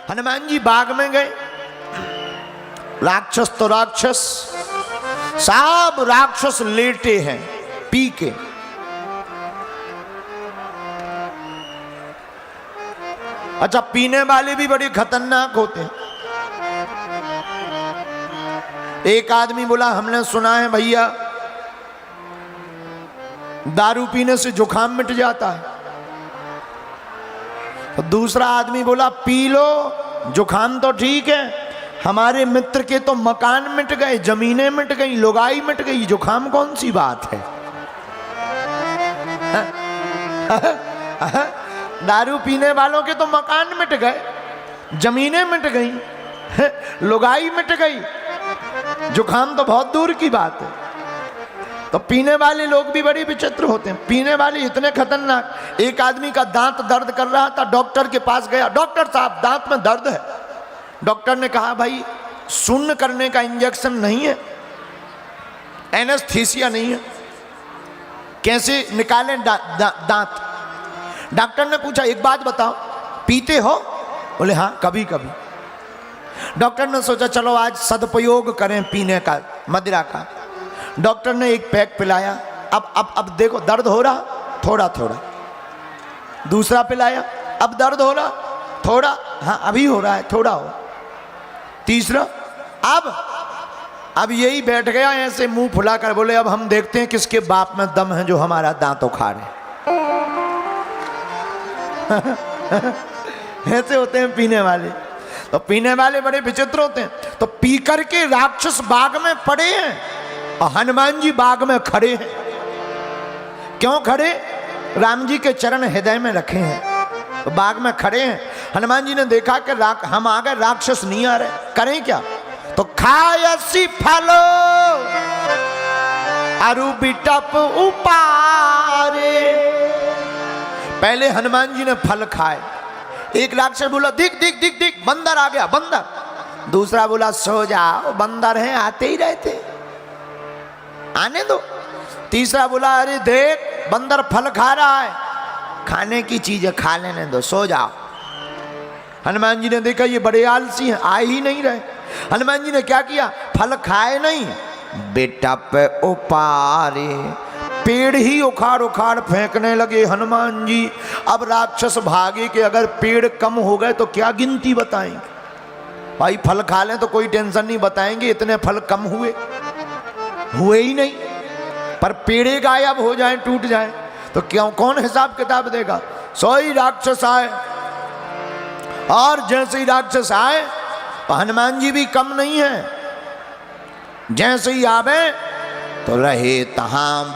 हनुमान जी बाग में गए। राक्षस तो राक्षस, सब राक्षस लेटे हैं पी के। अच्छा, पीने वाले भी बड़े खतरनाक होते हैं। एक आदमी बोला, हमने सुना है भैया दारू पीने से जुकाम मिट जाता है। तो दूसरा आदमी बोला, पी लो, जुकाम तो ठीक है, हमारे मित्र के तो मकान मिट गए, जमीनें मिट गई, लुगाई मिट गई, जुकाम कौन सी बात है। दारू पीने वालों के तो मकान मिट गए, जमीनें मिट गई, लुगाई मिट गई, जुकाम तो बहुत दूर की बात है। तो पीने वाले लोग भी बड़े विचित्र होते हैं। पीने वाले इतने खतरनाक। एक आदमी का दांत दर्द कर रहा था, डॉक्टर के पास गया, डॉक्टर साहब दांत में दर्द है। डॉक्टर ने कहा, भाई शून्य करने का इंजेक्शन नहीं है, एनेस्थीसिया नहीं है, कैसे निकालें दांत। डॉक्टर ने पूछा, एक बात बताओ, पीते हो? बोले हाँ, कभी कभी। डॉक्टर ने सोचा चलो आज सदुपयोग करें पीने का, मदिरा का। डॉक्टर ने एक पैक पिलाया। अब देखो दर्द हो रहा थोड़ा थोड़ा। दूसरा पिलाया, अब दर्द हो रहा थोड़ा, हाँ अभी हो रहा है, थोड़ा हो। तीसरा, अब यही बैठ गया ऐसे मुंह फुलाकर, बोले अब हम देखते हैं किसके बाप में दम है जो हमारा दांत उखाड़े। ऐसे होते हैं पीने वाले। तो पीने वाले बड़े विचित्र होते हैं। तो पी करके राक्षस बाग में पड़े हैं और हनुमान जी बाग में खड़े हैं। क्यों खड़े? राम जी के चरण हृदय में रखे हैं, तो बाग में खड़े हैं। हनुमान जी ने देखा कि हम आ गए, राक्षस नहीं आ रहे, करें क्या? तो खायसी फलो अरु बिटप उपारे। पहले हनुमान जी ने फल खाए। एक राक्षस बोला, दिख दिख दिख दिख, बंदर आ गया, बंदर। दूसरा बोला, सो जाओ, बंदर हैं आते ही रहते, आने दो। तीसरा बोला, अरे देख बंदर फल खा रहा है, खाने की चीज है, खा लेने दो, सो जाओ। हनुमान जी ने देखा ये बड़े आलसी हैं, आ ही नहीं रहे। हनुमान जी ने क्या किया? फल खाए नहीं, बेटा पे उपारे, पेड़ ही उखाड़ उखाड़ फेंकने लगे हनुमान जी। अब राक्षस भागे कि अगर पेड़ कम हो गए तो क्या गिनती बताएंगे। भाई फल खा लें तो कोई टेंशन नहीं, बताएंगे इतने फल कम हुए ही नहीं, पर पेड़े गायब हो जाए, टूट जाए तो क्यों, कौन हिसाब किताब देगा। सोई राक्षस आए, और जैसे ही राक्षस आए तो हनुमान जी भी कम नहीं है। जैसे ही आवे तो रहे तहां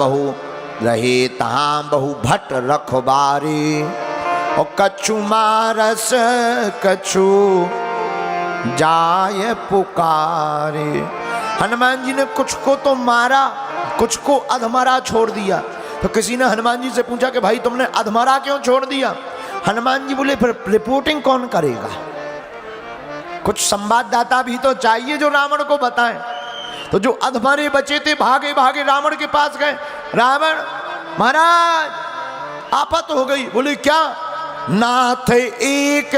बहु भट्ट रखबारी, और कछु मारस कछु जाय पुकारे। हनुमान जी ने कुछ को तो मारा, कुछ को अधमरा छोड़ दिया। तो किसी ने हनुमान जी से पूछा कि भाई तुमने अधमरा क्यों छोड़ दिया? हनुमान जी बोले, फिर रिपोर्टिंग कौन करेगा? कुछ संवाददाता भी तो चाहिए जो रावण को बताएं। तो जो अधमरे बचे थे भागे भागे रावण के पास गए। रावण महाराज आफत हो गई। बोले क्या? नाथ एक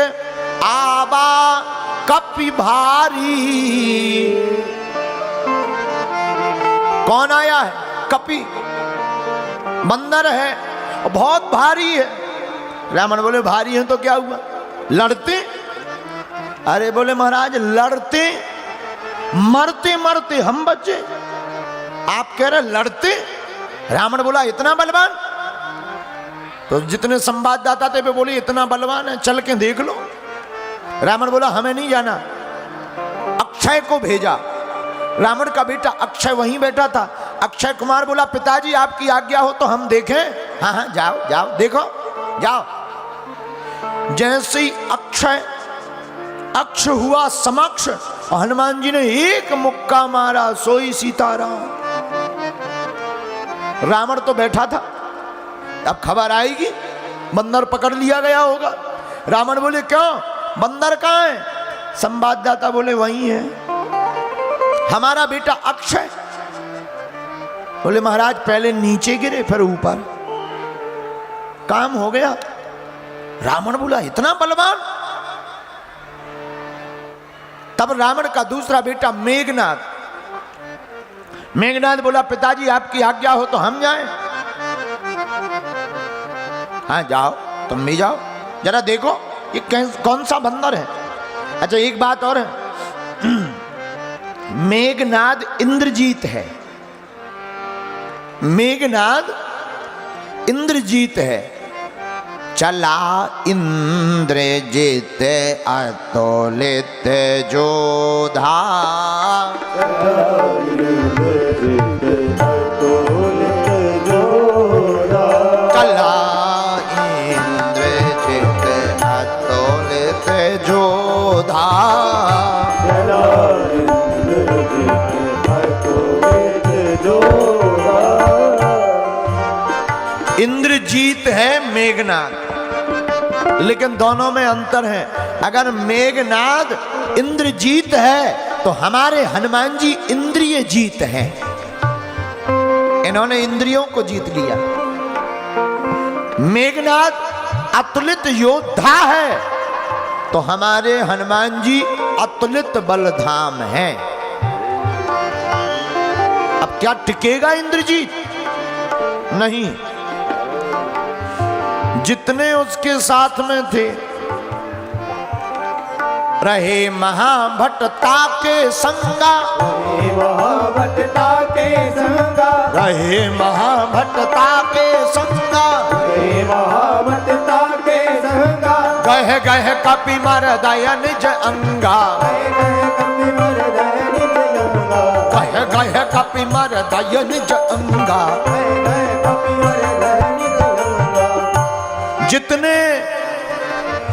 आबा कपि भारी। कौन आया है? कपि, बंदर है, बहुत भारी है। रावण बोले भारी है तो क्या हुआ, लड़ते? अरे बोले महाराज लड़ते, मरते मरते हम बचे, आप कह रहे लड़ते? रावण बोला इतना बलवान? तो जितने संवाददाता थे वे बोले इतना बलवान है, चल के देख लो। रावण बोला हमें नहीं जाना। अक्षय को भेजा। रावण का बेटा अक्षय वहीं बैठा था। अक्षय कुमार बोला, पिताजी आपकी आज्ञा हो तो हम देखें? हाँ हाँ जाओ जाओ, देखो जाओ। जैसे ही अक्ष हुआ समक्ष, और हनुमान जी ने एक मुक्का मारा, सोई सीताराम। रावण तो बैठा था, अब खबर आएगी बंदर पकड़ लिया गया होगा। रावण बोले क्यों, बंदर कहाँ है? संवाददाता बोले वही है हमारा बेटा अक्षय। बोले महाराज पहले नीचे गिरे फिर ऊपर, काम हो गया। रावण बोला इतना बलवान? तब रावण का दूसरा बेटा मेघनाद, मेघनाद बोला पिताजी आपकी आज्ञा हो तो हम जाएं। हाँ जाओ, तुम भी जाओ, जरा देखो ये कौन सा बंदर है। अच्छा एक बात और है, मेघनाद इंद्रजीत है, मेघनाद इंद्रजीत है। चला इंद्रजीत अतुलित जोधा, चला इंद्रजीत अतुलित जोधा, इंद्रजीत है मेघनाद, लेकिन दोनों में अंतर है। अगर मेघनाद इंद्रजीत है तो हमारे हनुमान जी इंद्रिय जीत हैं, इन्होंने इंद्रियों को जीत लिया। मेघनाद अतुलित योद्धा है तो हमारे हनुमान जी अतुलित बलधाम हैं। अब क्या टिकेगा इंद्रजीत? नहीं, जितने उसके साथ में थे रहे महाभट्टा के संगा, रहे महाभट्टा के संगा, रहे महाभट्टा के संगा, रहे महाभट्टा के संगा, गह गह कपि मर दय निज अंगा, गह गह कपि मर दय निज अंगा। जितने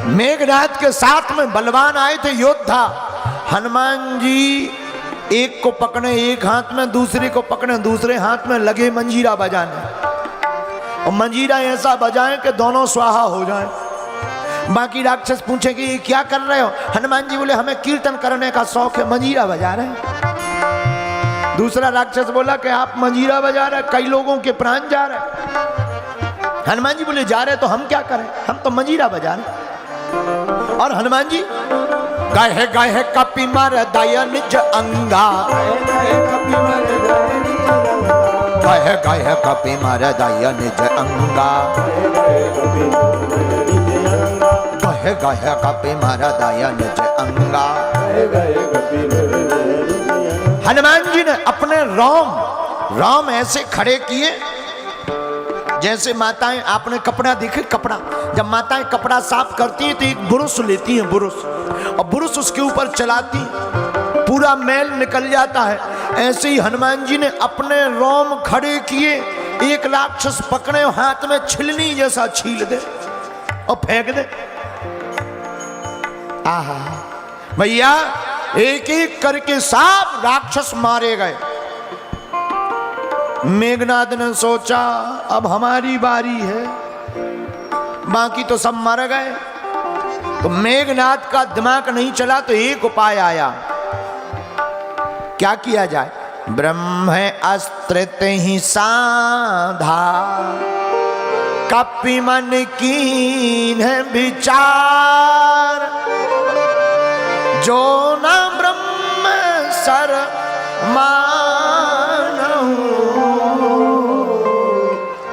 मेघनाद के साथ में बलवान आए थे योद्धा, हनुमान जी एक को पकड़े एक हाथ में, दूसरे को पकड़े दूसरे हाथ में, लगे मंजीरा बजाने, और मंजीरा ऐसा बजाएं कि दोनों स्वाहा हो जाएं। बाकी राक्षस पूछे कि ये क्या कर रहे हो? हनुमान जी बोले हमें कीर्तन करने का शौक है, मंजीरा बजा रहे हैं। दूसरा राक्षस बोला कि आप मंजीरा बजा रहे, कई लोगों के प्राण जा रहे। हनुमान जी बोले जा रहे तो हम क्या करें, हम तो मंजीरा बजा रहे। और हनुमान जी गह गह कपि मर दय निज अंगा, गह गह कपि मर दय निज अंगा, गह गह कपि मर दय निज अंगा। हनुमान जी ने अपने रोम ऐसे खड़े किए जैसे माताएं, आपने कपड़ा देखे, कपड़ा जब माताएं कपड़ा साफ करती हैं तो एक बुरुश लेती हैं, बुरुश, और बुरुश उसके ऊपर चलाती, पूरा मैल निकल जाता है। ऐसे ही हनुमान जी ने अपने रोम खड़े किए, एक राक्षस पकड़े हाथ में छिलनी जैसा छील दे और फेंक दे। आहा भैया, एक एक करके सब राक्षस मारे गए। मेघनाद ने सोचा अब हमारी बारी है, बाकी तो सब मर गए। तो मेघनाद का दिमाग नहीं चला तो एक उपाय आया, क्या किया जाए? ब्रह्म अस्त्र ही साधा, कपि मन कीन विचार, जो न ब्रह्म सर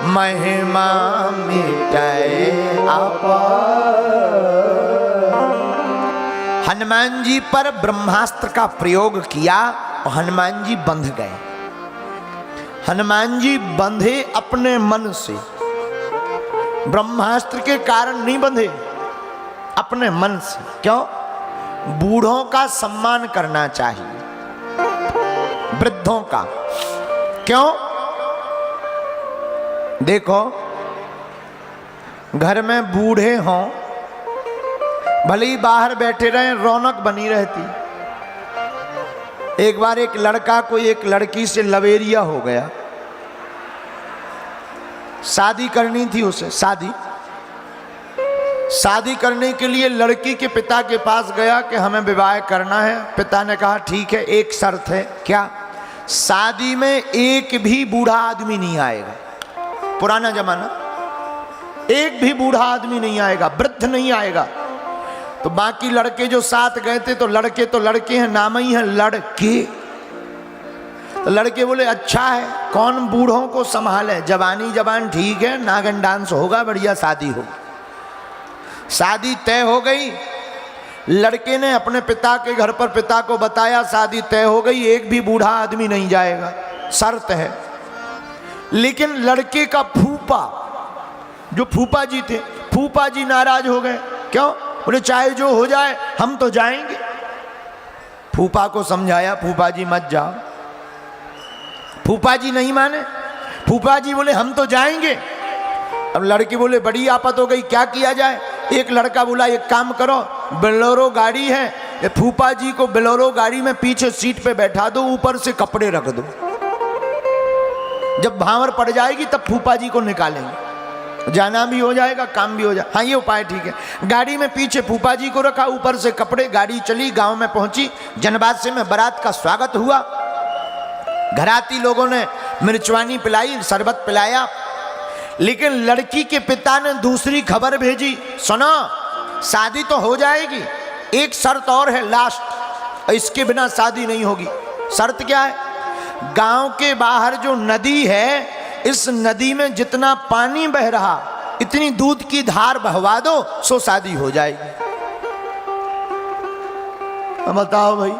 महिमा मिटाए अपार। हनुमान जी पर ब्रह्मास्त्र का प्रयोग किया और हनुमान जी बंध गए। हनुमान जी बंधे अपने मन से, ब्रह्मास्त्र के कारण नहीं बंधे, अपने मन से। क्यों? बूढ़ों का सम्मान करना चाहिए, वृद्धों का। क्यों? देखो, घर में बूढ़े हों, भले ही बाहर बैठे रहें, रौनक बनी रहती। एक बार एक लड़का को एक लड़की से लवेरिया हो गया, शादी करनी थी उसे। शादी करने के लिए लड़की के पिता के पास गया कि हमें विवाह करना है। पिता ने कहा ठीक है, एक शर्त है। क्या? शादी में एक भी बूढ़ा आदमी नहीं आएगा। पुराना जमाना, एक भी बूढ़ा आदमी नहीं आएगा, वृद्ध नहीं आएगा। तो बाकी लड़के जो साथ गए थे, तो लड़के हैं, नाम ही है लड़के। तो लड़के बोले अच्छा है, कौन बूढ़ों को संभाले, जवानी जवान ठीक है, नागन डांस होगा, बढ़िया शादी होगी। शादी तय हो गई। लड़के ने अपने पिता के घर पर पिता को बताया शादी तय हो गई, एक भी बूढ़ा आदमी नहीं जाएगा, शर्त है। लेकिन लड़के का फूफा, जो फूफा जी थे, फूफा जी नाराज हो गए। क्यों? बोले चाहे जो हो जाए हम तो जाएंगे। फूफा को समझाया, फूफा जी मत जाओ। फूफा जी नहीं माने। फूफा जी बोले हम तो जाएंगे। अब लड़के बोले बड़ी आफत हो गई, क्या किया जाए। एक लड़का बोला एक काम करो, बोलेरो गाड़ी है, ये फूफा जी को बोलेरो गाड़ी में पीछे सीट पे बैठा दो, ऊपर से कपड़े रख दो, जब भांवर पड़ जाएगी तब फूफा जी को निकालेंगे, जाना भी हो जाएगा काम भी हो जाएगा। हाँ ये उपाय ठीक है। गाड़ी में पीछे फूफा जी को रखा, ऊपर से कपड़े, गाड़ी चली, गांव में पहुंची। जनबादसे में बारात का स्वागत हुआ। घराती लोगों ने मिर्चवानी पिलाई, शरबत पिलाया। लेकिन लड़की के पिता ने दूसरी खबर भेजी, सुनो शादी तो हो जाएगी, एक शर्त और है लास्ट, इसके बिना शादी नहीं होगी। शर्त क्या है? गांव के बाहर जो नदी है, इस नदी में जितना पानी बह रहा, इतनी दूध की धार बहवा दो, सो शादी हो जाएगी। अब बताओ भाई,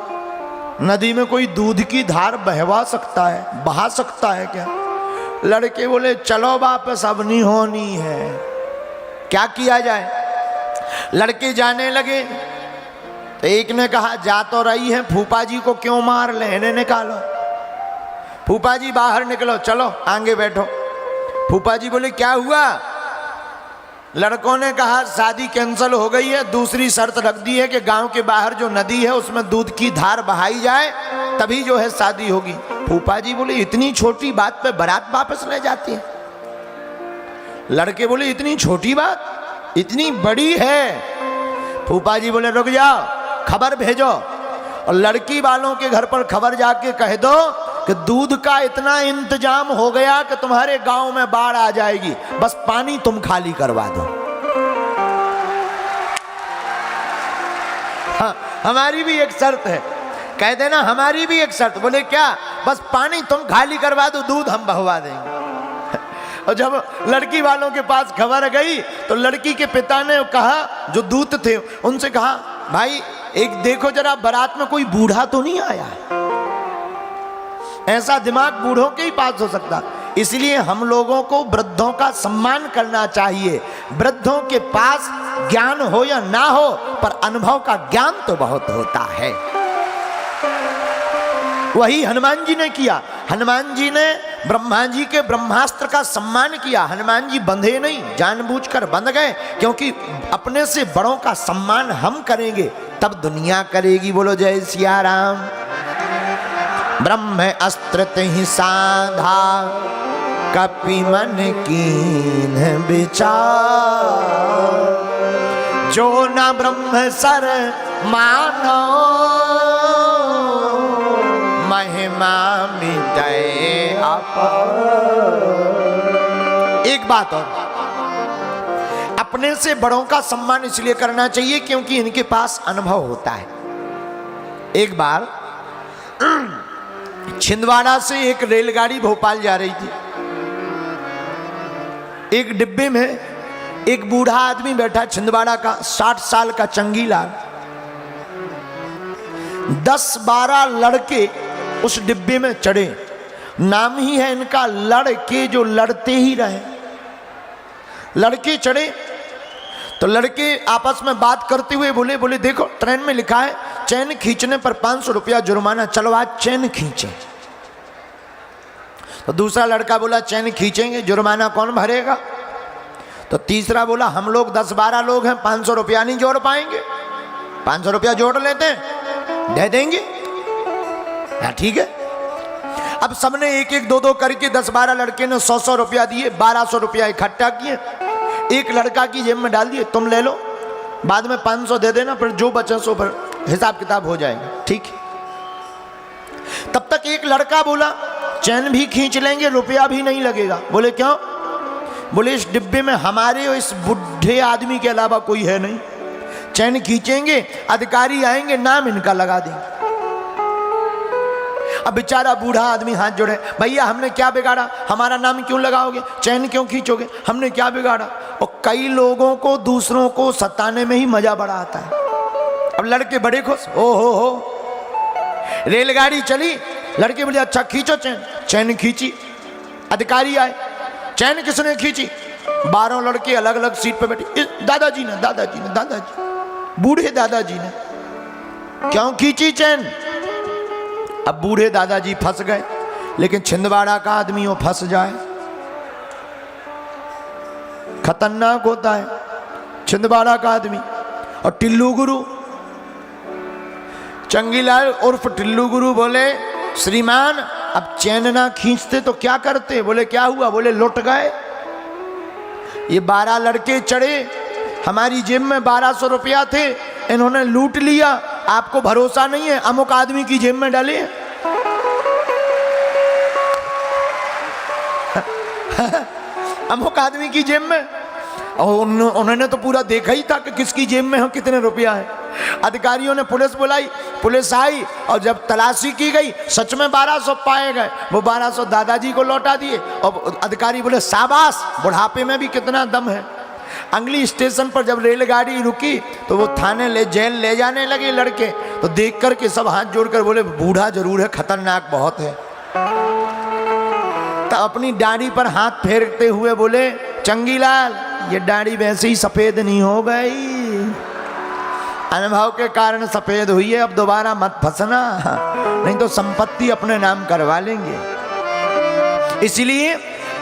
नदी में कोई दूध की धार बहवा सकता है, बहा सकता है क्या? लड़के बोले चलो वापस, अब नहीं होनी है, क्या किया जाए। लड़के जाने लगे तो एक ने कहा जा तो रही है, फूफा जी को क्यों मार ले, इन्हें निकालो। फूफा जी बाहर निकलो, चलो आगे बैठो। फूफा जी बोले क्या हुआ। लड़कों ने कहा शादी कैंसिल हो गई है, दूसरी शर्त रख दी है कि गांव के बाहर जो नदी है उसमें दूध की धार बहाई जाए, तभी जो है शादी होगी। फूफा जी बोले इतनी छोटी बात पे बारात वापस ले जाती है। लड़के बोले इतनी छोटी बात, इतनी बड़ी है। फूफा जी बोले रुक जाओ, खबर भेजो और लड़की वालों के घर पर खबर जाके कह दो कि दूध का इतना इंतजाम हो गया कि तुम्हारे गांव में बाढ़ आ जाएगी, बस पानी तुम खाली करवा दो। हाँ, हमारी भी एक शर्त है, कह देना हमारी भी एक शर्त। बोले क्या? बस पानी तुम खाली करवा दो, दूध हम बहवा देंगे। और जब लड़की वालों के पास खबर गई तो लड़की के पिता ने कहा, जो दूत थे उनसे कहा भाई एक देखो जरा बारात में कोई बूढ़ा तो नहीं आया है। ऐसा दिमाग बूढ़ों के ही पास हो सकता। इसलिए हम लोगों को वृद्धों का सम्मान करना चाहिए। वृद्धों के पास ज्ञान हो या ना हो, पर अनुभव का ज्ञान तो बहुत होता है। वही हनुमान जी ने किया। हनुमान जी ने ब्रह्मा जी के ब्रह्मास्त्र का सम्मान किया। हनुमान जी बंधे नहीं, जानबूझकर बंध गए, क्योंकि अपने से बड़ों का सम्मान हम करेंगे तब दुनिया करेगी। बोलो जय सिया राम। ब्रह्म अस्त्र ही साधा, कपि मन कीन विचार, जो न ब्रह्म सर मानो, महिमा मिटाए अपार। एक बात और, अपने से बड़ों का सम्मान इसलिए करना चाहिए क्योंकि इनके पास अनुभव होता है। एक बार छिंदवाड़ा से एक रेलगाड़ी भोपाल जा रही थी। एक डिब्बे में एक बूढ़ा आदमी बैठा, छिंदवाड़ा का 60 साल का चंगीला। 10-12 लड़के उस डिब्बे में चढ़े। नाम ही है इनका लड़के, जो लड़ते ही रहे। लड़के चढ़े तो लड़के आपस में बात करते हुए बोले देखो ट्रेन में लिखा है चैन खींचने पर 500 रुपया जुर्माना, चलो आज चैन खींचे। तो दूसरा लड़का बोला चैन खींचेंगे, जुर्माना कौन भरेगा। तो तीसरा बोला हम लोग 10-12 लोग हैं, 500 रुपया नहीं जोड़ पाएंगे, 500 रुपया जोड़ लेते हैं, दे देंगे। हाँ ठीक है। अब सबने एक एक दो करके 10-12 लड़के ने 100-100 रुपया दिए, 1200 रुपया इकट्ठा किए, एक लड़का की जेब में डाल दिए, तुम ले लो, बाद में 500 दे देना, फिर जो बचे सो पर हिसाब किताब हो जाएगा। ठीक। तब तक एक लड़का बोला चैन भी खींच लेंगे, रुपया भी नहीं लगेगा। बोले क्यों? बोले इस डिब्बे में हमारे और इस बुढ़े आदमी के अलावा कोई है नहीं, चैन खींचेंगे, अधिकारी आएंगे, नाम इनका लगा देंगे। अब बेचारा बूढ़ा आदमी हाथ जोड़े, भैया हमने क्या बिगाड़ा, हमारा नाम क्यों लगाओगे, चैन क्यों खींचोगे, हमने क्या बिगाड़ा। और कई लोगों को दूसरों को सताने में ही मजा बड़ा आता है। अब लड़के बड़े खुश, ओ हो रेलगाड़ी चली, लड़के बोले अच्छा खींचो चैन, चैन खींची, अधिकारी आए, चैन किसने खींची, 12 लड़के अलग अलग सीट पे बैठे, दादाजी ने, दादाजी ने, दादाजी, बूढ़े दादाजी ने। क्यों खींची चैन। अब बूढ़े दादाजी फंस गए, लेकिन छिंदवाड़ा का आदमी वो फंस जाए खतरनाक होता है, छिंदवाड़ा का आदमी। और टिल्लू गुरु, चंगीलाल उर्फ टिल्लू गुरु बोले श्रीमान अब चैन ना खींचते तो क्या करते, बोले क्या हुआ, बोले लुट गए। ये 12 लड़के चढ़े, हमारी जेब में 1200 रुपया थे, इन्होंने लूट लिया, आपको भरोसा नहीं है, अमुक आदमी की जेब में डाले। अमुक आदमी की जेब में, और उन्होंने तो पूरा देखा ही था कि किसकी जेब में है कितने रुपया है। अधिकारियों ने पुलिस बुलाई, पुलिस आई, और जब तलाशी की गई सच में 1200 पाए गए। वो 1200 दादाजी को लौटा दिए, और अधिकारी बोले शाबाश, बुढ़ापे में भी कितना दम है। अगली स्टेशन पर जब रेलगाड़ी रुकी तो वो थाने जेल ले जाने लगे लड़के, तो देख करके सब हाथ जोड़कर बोले बूढ़ा जरूर है, खतरनाक बहुत है। तो अपनी दाढ़ी पर हाथ फेरते हुए बोले चंगीलाल ये दाढ़ी वैसे ही सफेद नहीं हो गई, अनुभव के कारण सफेद हुई है, अब दोबारा मत फंसना, नहीं तो संपत्ति अपने नाम करवा लेंगे। इसलिए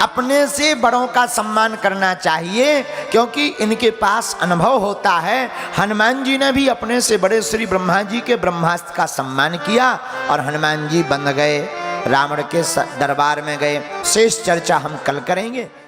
अपने से बड़ों का सम्मान करना चाहिए, क्योंकि इनके पास अनुभव होता है। हनुमान जी ने भी अपने से बड़े श्री ब्रह्मा जी के ब्रह्मास्त्र का सम्मान किया, और हनुमान जी बंध गए, रावण के दरबार में गए। शेष चर्चा हम कल करेंगे।